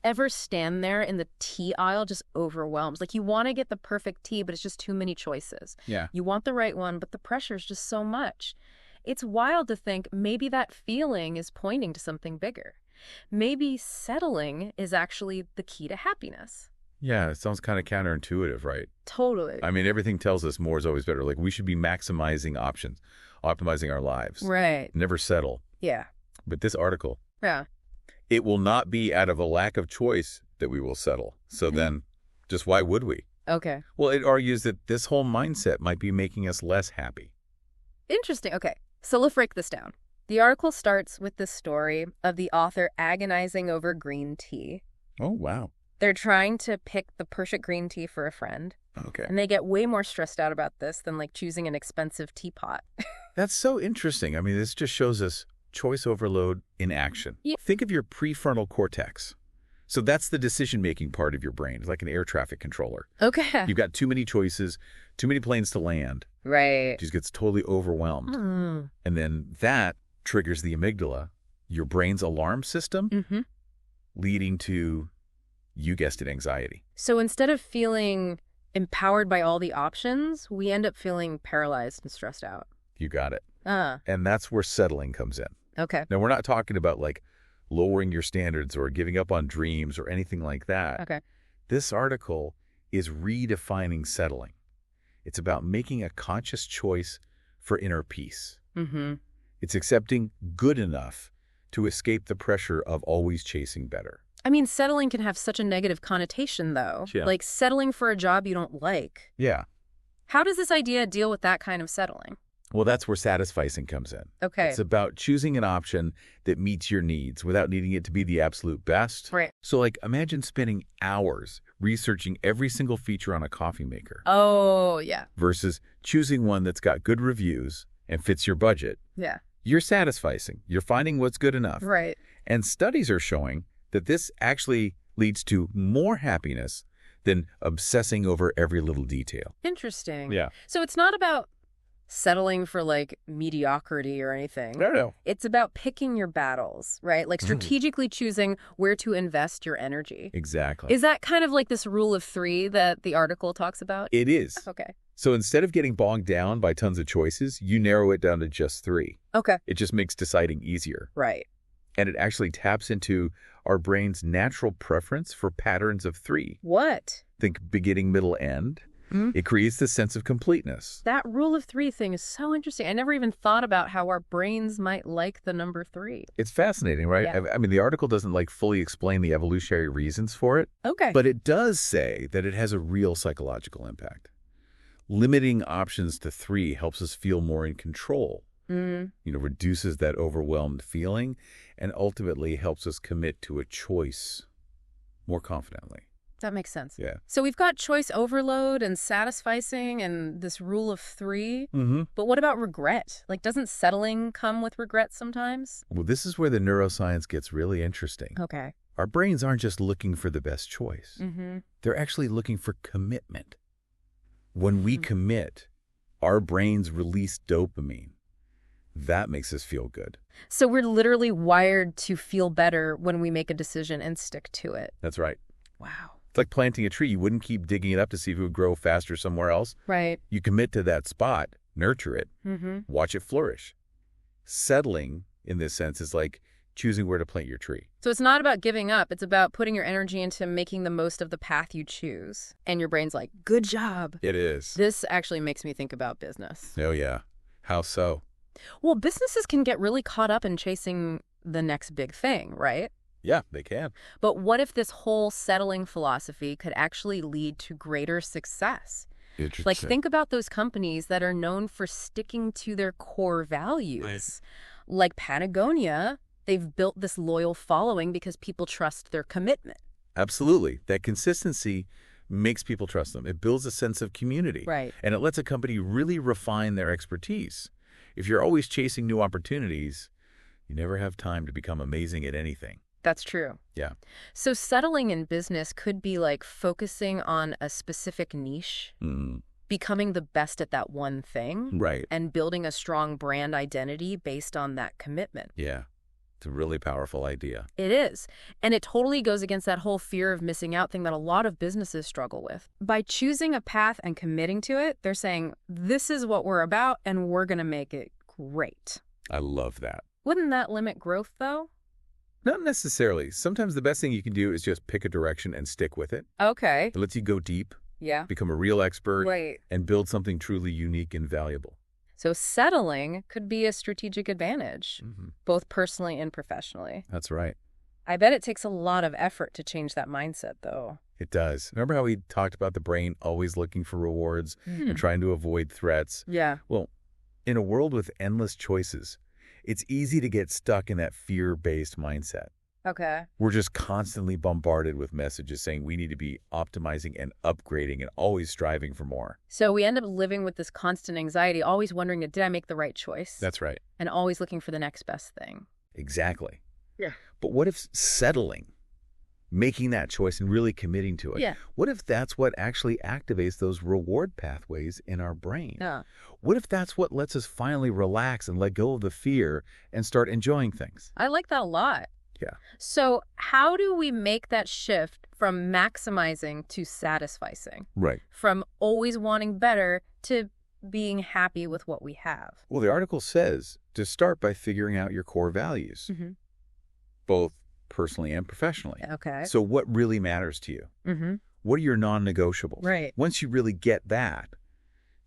Ever stand there in the tea aisle just overwhelmed? Like you want to get the perfect tea, but it's just too many choices. Yeah. You want the right one, but the pressure is just so much. It's wild to think maybe that feeling is pointing to something bigger. Maybe settling is actually the key to happiness. Yeah, it sounds kind of counterintuitive, right? Totally. I mean, everything tells us more is always better. Like, we should be maximizing options, optimizing our lives. Right. Never settle. Yeah. But this article, Yeah. it will not be out of a lack of choice that we will settle. So then, just why would we? Okay. Well, it argues that this whole mindset might be making us less happy. Interesting. Okay. So let's break this down. The article starts with the story of the author agonizing over green tea. Oh, wow. They're trying to pick the perfect green tea for a friend. Okay. And they get way more stressed out about this than like choosing an expensive teapot. That's so interesting. I mean, this just shows us choice overload in action. Yeah. Think of your prefrontal cortex. So that's the decision-making part of your brain. It's like an air traffic controller. Okay. You've got too many choices, too many planes to land. Right. It just gets totally overwhelmed. And then that triggers the amygdala, your brain's alarm system, leading to, you guessed it, anxiety. So instead of feeling empowered by all the options, we end up feeling paralyzed and stressed out. You got it. And that's where settling comes in. Okay. Now, we're not talking about like lowering your standards or giving up on dreams or anything like that. Okay. This article is redefining settling. It's about making a conscious choice for inner peace. It's accepting good enough to escape the pressure of always chasing better. I mean, settling can have such a negative connotation, though. Yeah. Like settling for a job you don't like. Yeah. How does this idea deal with that kind of settling? Well, that's where satisficing comes in. Okay. It's about choosing an option that meets your needs without needing it to be the absolute best. Right. So, like, imagine spending hours researching every single feature on a coffee maker Oh, yeah. versus choosing one that's got good reviews and fits your budget. Yeah. You're satisficing. You're finding what's good enough. Right. And studies are showing that this actually leads to more happiness than obsessing over every little detail. Interesting. Yeah. So it's not about settling for like mediocrity or anything. No. It's about picking your battles, right? Like strategically choosing where to invest your energy. Exactly. Is that kind of like this rule of three that the article talks about? It is. Okay. So instead of getting bogged down by tons of choices, you narrow it down to just 3. Okay. It just makes deciding easier. Right. And it actually taps into our brain's natural preference for patterns of 3. What? Think beginning, middle, end. It creates this sense of completeness. That rule of 3 thing is so interesting. I never even thought about how our brains might like the number 3. It's fascinating, right? Yeah. I mean, the article doesn't like fully explain the evolutionary reasons for it, Okay. but it does say that it has a real psychological impact. Limiting options to 3 helps us feel more in control. Reduces that overwhelmed feeling and ultimately helps us commit to a choice more confidently. That makes sense. Yeah. So we've got choice overload and satisficing and this rule of 3. But what about regret? Like, doesn't settling come with regret sometimes? Well, this is where the neuroscience gets really interesting. Okay. Our brains aren't just looking for the best choice. They're actually looking for commitment. When we commit, our brains release dopamine. That makes us feel good. So we're literally wired to feel better when we make a decision and stick to it. That's right. Wow. It's like planting a tree. You wouldn't keep digging it up to see if it would grow faster somewhere else. Right. You commit to that spot, nurture it, watch it flourish. Settling, in this sense, is like choosing where to plant your tree. So it's not about giving up. It's about putting your energy into making the most of the path you choose. And your brain's like, good job. It is. This actually makes me think about business. Oh, yeah. How so? Well, businesses can get really caught up in chasing the next big thing, right? Yeah, they can. But what if this whole settling philosophy could actually lead to greater success? Interesting. Like, think about those companies that are known for sticking to their core values. Right. Like Patagonia, they've built this loyal following because people trust their commitment. Absolutely. That consistency makes people trust them. It builds a sense of community. Right. And it lets a company really refine their expertise. If you're always chasing new opportunities, you never have time to become amazing at anything. That's true. Yeah. So settling in business could be like focusing on a specific niche, becoming the best at that one thing, Right. and building a strong brand identity based on that commitment. Yeah. It's a really powerful idea. It is. And it totally goes against that whole fear of missing out thing that a lot of businesses struggle with. By choosing a path and committing to it, they're saying, this is what we're about and we're going to make it great. I love that. Wouldn't that limit growth, though? Not necessarily. Sometimes the best thing you can do is just pick a direction and stick with it. Okay. It lets you go deep, Yeah. become a real expert, Right. and build something truly unique and valuable. So settling could be a strategic advantage, both personally and professionally. That's right. I bet it takes a lot of effort to change that mindset, though. It does. Remember how we talked about the brain always looking for rewards and trying to avoid threats? Yeah. Well, in a world with endless choices, it's easy to get stuck in that fear-based mindset. Okay. We're just constantly bombarded with messages saying we need to be optimizing and upgrading and always striving for more. So we end up living with this constant anxiety, always wondering, did I make the right choice? That's right. And always looking for the next best thing. Exactly. Yeah. But what if settling, making that choice and really committing to it? Yeah. What if that's what actually activates those reward pathways in our brain? Yeah. What if that's what lets us finally relax and let go of the fear and start enjoying things? I like that a lot. Yeah. So how do we make that shift from maximizing to satisficing? Right. From always wanting better to being happy with what we have? Well, the article says to start by figuring out your core values, both personally and professionally. Okay. So what really matters to you? What are your non-negotiables? Right. Once you really get that,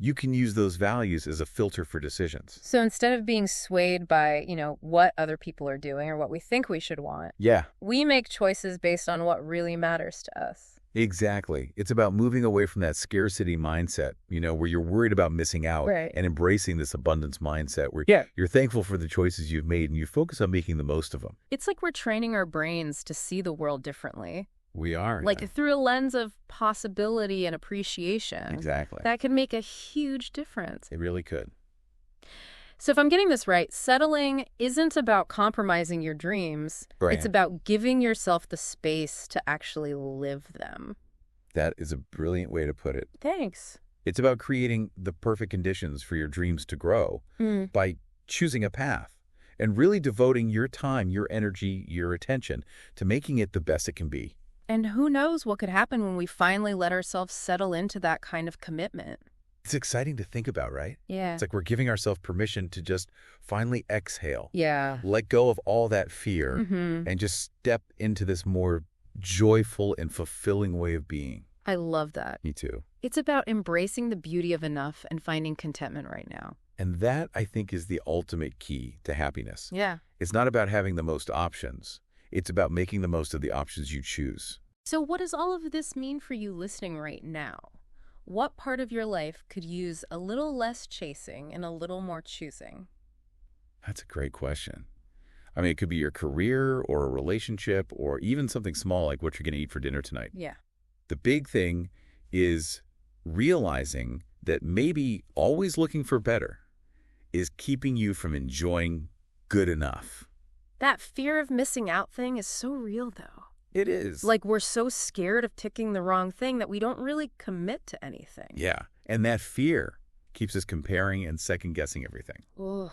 you can use those values as a filter for decisions. So instead of being swayed by, what other people are doing or what we think we should want, Yeah, we make choices based on what really matters to us. exactly. It's about moving away from that scarcity mindset, where you're worried about missing out, Right. and embracing this abundance mindset where you're thankful for the choices you've made and you focus on making the most of them. It's like we're training our brains to see the world differently. We are. Like yeah. through a lens of possibility and appreciation. Exactly. That can make a huge difference. It really could. So if I'm getting this right, settling isn't about compromising your dreams. Right. It's about giving yourself the space to actually live them. That is a brilliant way to put it. Thanks. It's about creating the perfect conditions for your dreams to grow by choosing a path and really devoting your time, your energy, your attention to making it the best it can be. And who knows what could happen when we finally let ourselves settle into that kind of commitment. It's exciting to think about, right? Yeah. It's like we're giving ourselves permission to just finally exhale, Yeah. let go of all that fear, Mm-hmm. and just step into this more joyful and fulfilling way of being. I love that. Me too. It's about embracing the beauty of enough and finding contentment right now. And that, I think, is the ultimate key to happiness. Yeah. It's not about having the most options. It's about making the most of the options you choose. So what does all of this mean for you listening right now? What part of your life could use a little less chasing and a little more choosing? That's a great question. I mean, it could be your career or a relationship or even something small like what you're going to eat for dinner tonight. Yeah. The big thing is realizing that maybe always looking for better is keeping you from enjoying good enough. That fear of missing out thing is so real, though. It is. Like we're so scared of ticking the wrong thing that we don't really commit to anything. Yeah. And that fear keeps us comparing and second-guessing everything. Ugh,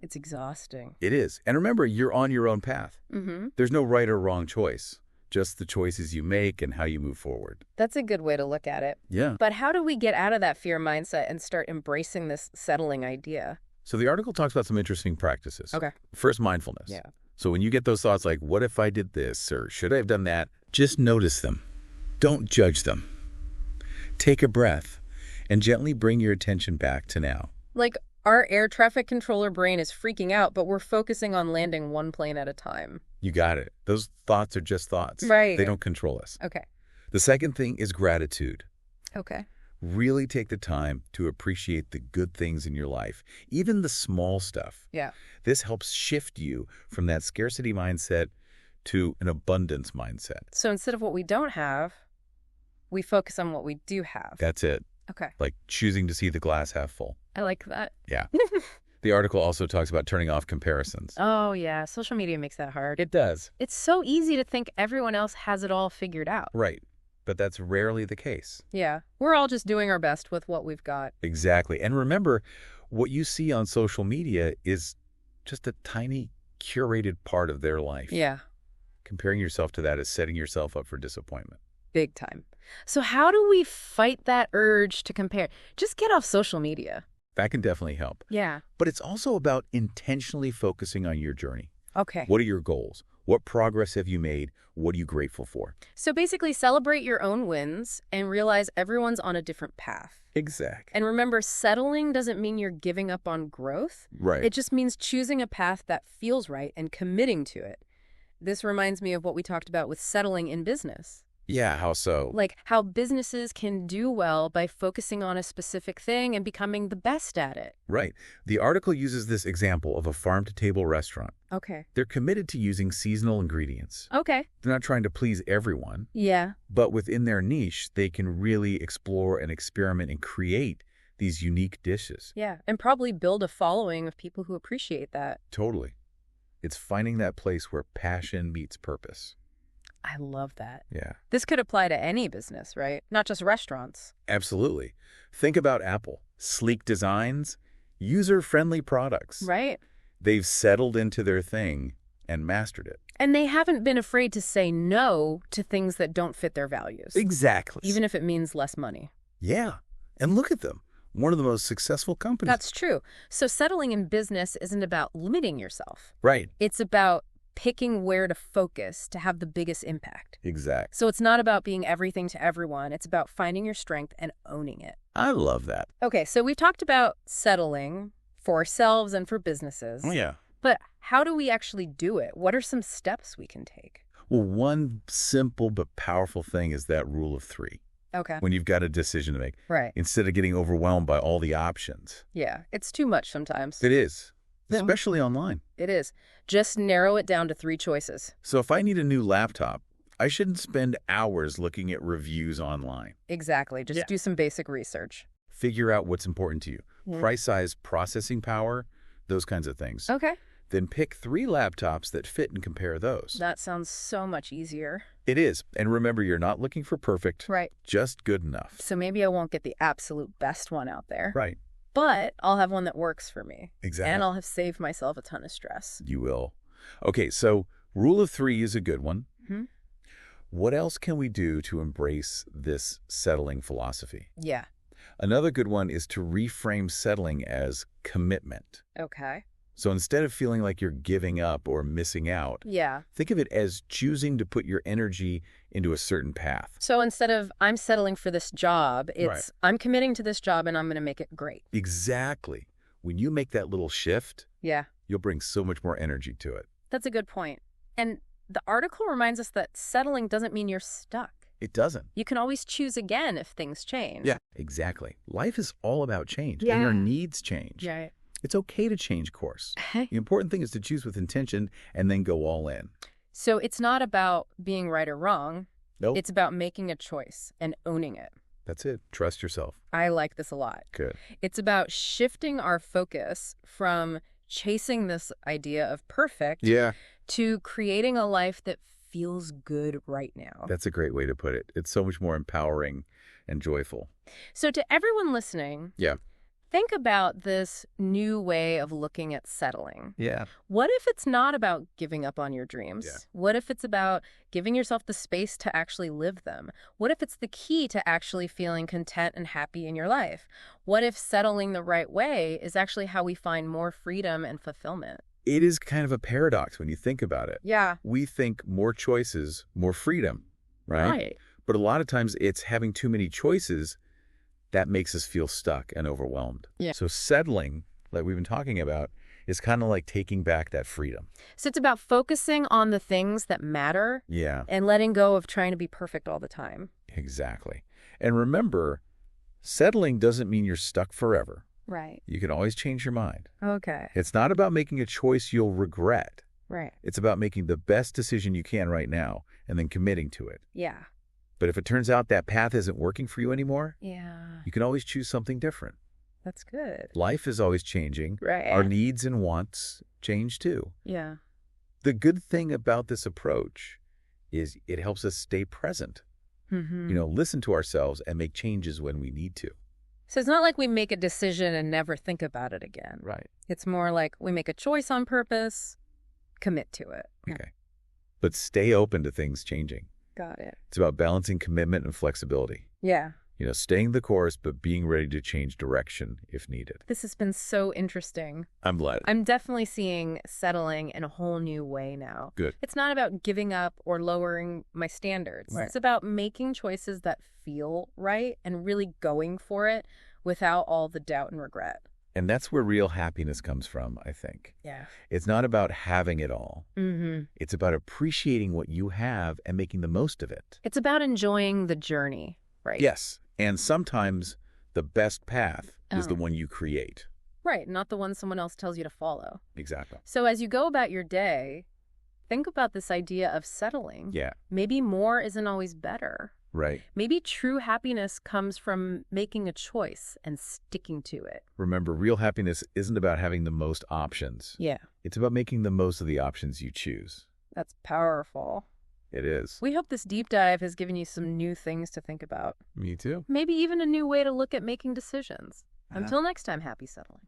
it's exhausting. It is. And remember, you're on your own path. Mm-hmm. There's no right or wrong choice, just the choices you make and how you move forward. That's a good way to look at it. Yeah. But how do we get out of that fear mindset and start embracing this settling idea? So the article talks about some interesting practices. Okay. First, mindfulness. Yeah. So when you get those thoughts like, what if I did this or should I have done that? Just notice them. Don't judge them. Take a breath and gently bring your attention back to now. Like our air traffic controller brain is freaking out, but we're focusing on landing one plane at a time. You got it. Those thoughts are just thoughts. Right. They don't control us. Okay. The second thing is gratitude. Okay. Really take the time to appreciate the good things in your life, even the small stuff. Yeah. This helps shift you from that scarcity mindset to an abundance mindset. So instead of what we don't have, we focus on what we do have. That's it. Okay. Like choosing to see the glass half full. I like that. Yeah. The article also talks about turning off comparisons. Oh, yeah. Social media makes that hard. It does. It's so easy to think everyone else has it all figured out. Right. But that's rarely the case. Yeah. We're all just doing our best with what we've got. Exactly. And remember, what you see on social media is just a tiny curated part of their life. Yeah, Comparing yourself to that is setting yourself up for disappointment. big time. So how do we fight that urge to compare? Just get off social media. That can definitely help. Yeah. But it's also about intentionally focusing on your journey. Okay. What are your goals? What progress have you made? What are you grateful for? So basically celebrate your own wins and realize everyone's on a different path. Exactly. And remember, settling doesn't mean you're giving up on growth. Right. It just means choosing a path that feels right and committing to it. This reminds me of what we talked about with settling in business. Yeah, how so? Like how businesses can do well by focusing on a specific thing and becoming the best at it. Right. The article uses this example of a farm-to-table restaurant. Okay. They're committed to using seasonal ingredients. Okay. They're not trying to please everyone, Yeah. but within their niche, they can really explore and experiment and create these unique dishes. Yeah. And probably build a following of people who appreciate that. Totally. It's finding that place where passion meets purpose. I love that. Yeah, This could apply to any business, right? Not just restaurants. absolutely. Think about Apple. Sleek designs, user-friendly products. Right. They've settled into their thing and mastered it. And they haven't been afraid to say no to things that don't fit their values. Exactly. Even if it means less money. Yeah. And look at them. One of the most successful companies. That's true. So settling in business isn't about limiting yourself. right. It's about picking where to focus to have the biggest impact. Exact. So it's not about being everything to everyone. It's about finding your strength and owning it. I love that. Okay, so we've talked about settling for ourselves and for businesses. Oh, yeah. But how do we actually do it? What are some steps we can take? Well, one simple but powerful thing is that rule of 3. Okay. When you've got a decision to make, Right. instead of getting overwhelmed by all the options. Yeah, it's too much sometimes. It is, Yeah. especially online. It is. Just narrow it down to 3 choices. So if I need a new laptop, I shouldn't spend hours looking at reviews online. Exactly. Just do some basic research. Figure out what's important to you. Yeah. Price, size, processing power, those kinds of things. Okay. Then pick 3 laptops that fit and compare those. That sounds so much easier. It is. And remember, you're not looking for perfect, Right. just good enough. So maybe I won't get the absolute best one out there. Right. But I'll have one that works for me. Exactly. And I'll have saved myself a ton of stress. You will. Okay, so rule of 3 is a good one. Hmm? What else can we do to embrace this settling philosophy? Yeah. Another good one is to reframe settling as commitment. Okay. So instead of feeling like you're giving up or missing out, Yeah. think of it as choosing to put your energy into a certain path. So instead of I'm settling for this job, it's Right. I'm committing to this job and I'm going to make it great. Exactly. When you make that little shift, Yeah. you'll bring so much more energy to it. That's a good point. And the article reminds us that settling doesn't mean you're stuck. It doesn't. You can always choose again if things change. Yeah, exactly. Life is all about change, and Yeah. your needs change. Right. It's okay to change course. The important thing is to choose with intention and then go all in. So it's not about being right or wrong. Nope. It's about making a choice and owning it. That's it. Trust yourself. I like this a lot. Good. It's about shifting our focus from chasing this idea of perfect Yeah. to creating a life that feels good right now. That's a great way to put it. It's so much more empowering and joyful. So to everyone listening, Yeah. think about this new way of looking at settling. Yeah. What if it's not about giving up on your dreams? Yeah. What if it's about giving yourself the space to actually live them? What if it's the key to actually feeling content and happy in your life? What if settling the right way is actually how we find more freedom and fulfillment? It is kind of a paradox when you think about it. Yeah. We think more choices, more freedom, right? But a lot of times it's having too many choices that makes us feel stuck and overwhelmed. Yeah. So settling, like we've been talking about, is kind of like taking back that freedom. So it's about focusing on the things that matter Yeah, and letting go of trying to be perfect all the time. exactly. And remember, settling doesn't mean you're stuck forever. Right. You can always change your mind. Okay. It's not about making a choice you'll regret. Right. It's about making the best decision you can right now and then committing to it. Yeah. But if it turns out that path isn't working for you anymore, Yeah. you can always choose something different. That's good. Life is always changing. Right. Our needs and wants change too. Yeah. The good thing about this approach is it helps us stay present. Mm-hmm. Listen to ourselves and make changes when we need to. So it's not like we make a decision and never think about it again. Right. It's more like we make a choice on purpose, commit to it. Okay. But stay open to things changing. Got it. It's about balancing commitment and flexibility. Yeah. Staying the course, but being ready to change direction if needed. This has been so interesting. I'm glad. I'm definitely seeing settling in a whole new way now. Good. It's not about giving up or lowering my standards. Right. It's about making choices that feel right and really going for it without all the doubt and regret. And that's where real happiness comes from, I think. Yeah. It's not about having it all. Mm-hmm. It's about appreciating what you have and making the most of it. It's about enjoying the journey, right? Yes. And sometimes the best path is the Oh. one you create. Right, not the one someone else tells you to follow. Exactly. So as you go about your day, think about this idea of settling. Yeah. Maybe more isn't always better. Right. Maybe true happiness comes from making a choice and sticking to it. Remember, real happiness isn't about having the most options. Yeah, It's about making the most of the options you choose. that's powerful. It is. We hope this deep dive has given you some new things to think about. Me too. Maybe even a new way to look at making decisions. Uh-huh. Until next time, happy settling.